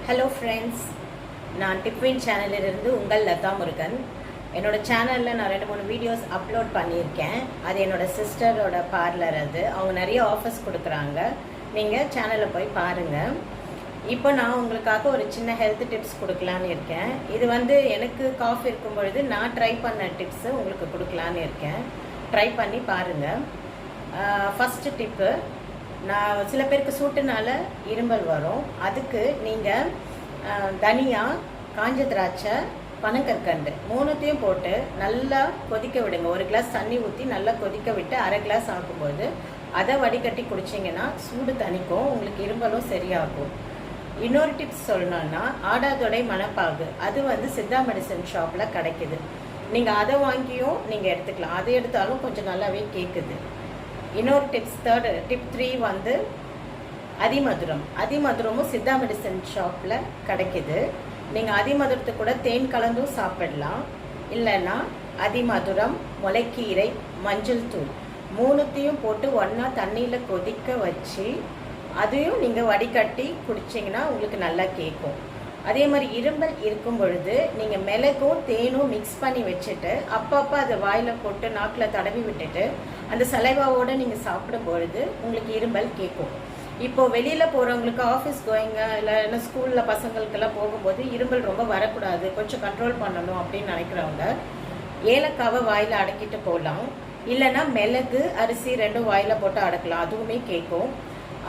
Hello friends, நான் டிப்வின் சேனலிலிருந்து உங்கள் லதா முருகன். என்னோடய சேனலில் நான் 2-3 வீடியோஸ் அப்லோட் பண்ணியிருக்கேன். அது என்னோடய சிஸ்டரோட பார்லர். அவங்க நிறைய ஆஃபர்ஸ் கொடுக்குறாங்க. நீங்கள் சேனலில் போய் பாருங்கள். இப்போ நான் உங்களுக்காக ஒரு சின்ன ஹெல்த் டிப்ஸ் கொடுக்கலான்னு இருக்கேன். இது எனக்கு காஃப் இருக்கும் பொழுது நான் ட்ரை பண்ண டிப்ஸு உங்களுக்கு கொடுக்கலான்னு இருக்கேன். ட்ரை பண்ணி பாருங்கள். ஃபஸ்ட்டு டிப்பு, நான் சில பேருக்கு சூட்டுனால இருமல் வரும். அதுக்கு நீங்கள் தனியா, காஞ்ச திராட்சை, பனங்கற்கண்டு 3த்தையும் போட்டு நல்லா கொதிக்க விடுங்க. ஒரு கிளாஸ் தண்ணி ஊற்றி நல்லா கொதிக்க விட்டு அரை கிளாஸ் ஆகும்போது அதை வடிகட்டி குடிச்சிங்கன்னா சூடு தணிக்கும், உங்களுக்கு இருமலும் சரியாகும். இன்னொரு டிப்ஸ் சொல்லணும்னா, ஆடாதொடை மணப்பாகு. அது சித்தா மெடிசன் ஷாப்பில் கிடைக்குது. நீங்கள் அதை வாங்கியும் நீங்கள் எடுத்துக்கலாம். அதை எடுத்தாலும் கொஞ்சம் நல்லாவே கேட்குது. இன்னொரு டிப்ஸ், டிப் 3 அதிமதுரமும் சித்தா மெடிசன் ஷாப்பில் கிடைக்கிது. நீங்கள் அதிமதுரத்துக்கு கூட தேன் கலந்தும் சாப்பிடலாம். இல்லைன்னா அதிமதுரம், முளைக்கீரை, மஞ்சள் தூள் 3த்தையும் போட்டு ஒன்றா தண்ணியில் கொதிக்க வச்சு அதையும் நீங்கள் வடிகட்டி குடிச்சிங்கன்னா உங்களுக்கு நல்லா கேட்கும். அதே மாதிரி இரும்பல் இருக்கும் பொழுது நீங்கள் மிளகும் தேனும் மிக்ஸ் பண்ணி வச்சுட்டு அப்பப்போ அதை வாயில் போட்டு நாக்கில் தடவி விட்டுட்டு அந்த சலைவாவோடு நீங்கள் சாப்பிடும் பொழுது உங்களுக்கு இரும்பல் கேட்கும். இப்போது வெளியில் போகிறவங்களுக்கு, ஆஃபீஸ் கோயிங்க இல்லைன்னா ஸ்கூலில் பசங்களுக்கெல்லாம் போகும்போது இரும்பல் ரொம்ப வரக்கூடாது, கொஞ்சம் கண்ட்ரோல் பண்ணணும் அப்படின்னு நினைக்கிறவங்க ஏலக்காவை வாயில் அடக்கிட்டு போகலாம். இல்லைன்னா மிளகு, அரிசி 2ம் வாயில் போட்டு அடக்கலாம், அதுவுமே கேட்கும்.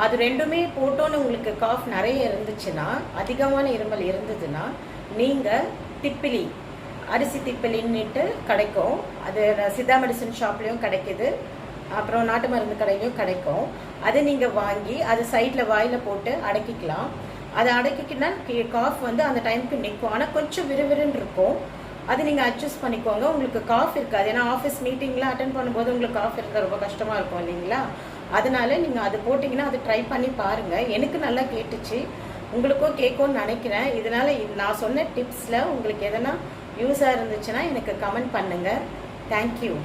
அது 2மே போட்டோன்னு உங்களுக்கு காஃப் நிறைய இருந்துச்சுன்னா, அதிகமான இருமல் இருந்ததுன்னா, நீங்கள் திப்பிலி, அரிசி திப்பிலின்னுட்டு கிடைக்கும். அது சித்தா மெடிசன் ஷாப்லேயும் கிடைக்கிது, அப்புறம் நாட்டு மருந்து கடையிலையும் கிடைக்கும். அதை நீங்கள் வாங்கி அது சைடில் வாயில் போட்டு அடக்கிக்கலாம். அதை அடக்கிக்கினா காஃப் அந்த டைமுக்கு நிற்கும். ஆனால் கொஞ்சம் விறுவிறுன்னு இருக்கும். அது நீங்கள் அட்ஜஸ்ட் பண்ணிக்கோங்க. உங்களுக்கு காஃப் இருக்காது. ஏன்னா ஆஃபீஸ் மீட்டிங்லாம் அட்டன் பண்ணும்போது உங்களுக்கு காஃப் இருக்க ரொம்ப கஷ்டமாக இருக்கும் இல்லைங்களா? அதனால நீங்கள் அது போட்டிங்கன்னா அது ட்ரை பண்ணி பாருங்கள். எனக்கு நல்லா கேட்டுச்சு, உங்களுக்கும் கேட்கும்னு நினைக்கிறேன். இதனால் நான் சொன்ன டிப்ஸில் உங்களுக்கு எதனா யூஸாக இருந்துச்சுன்னா எனக்கு கமெண்ட் பண்ணுங்கள். தேங்க்யூ.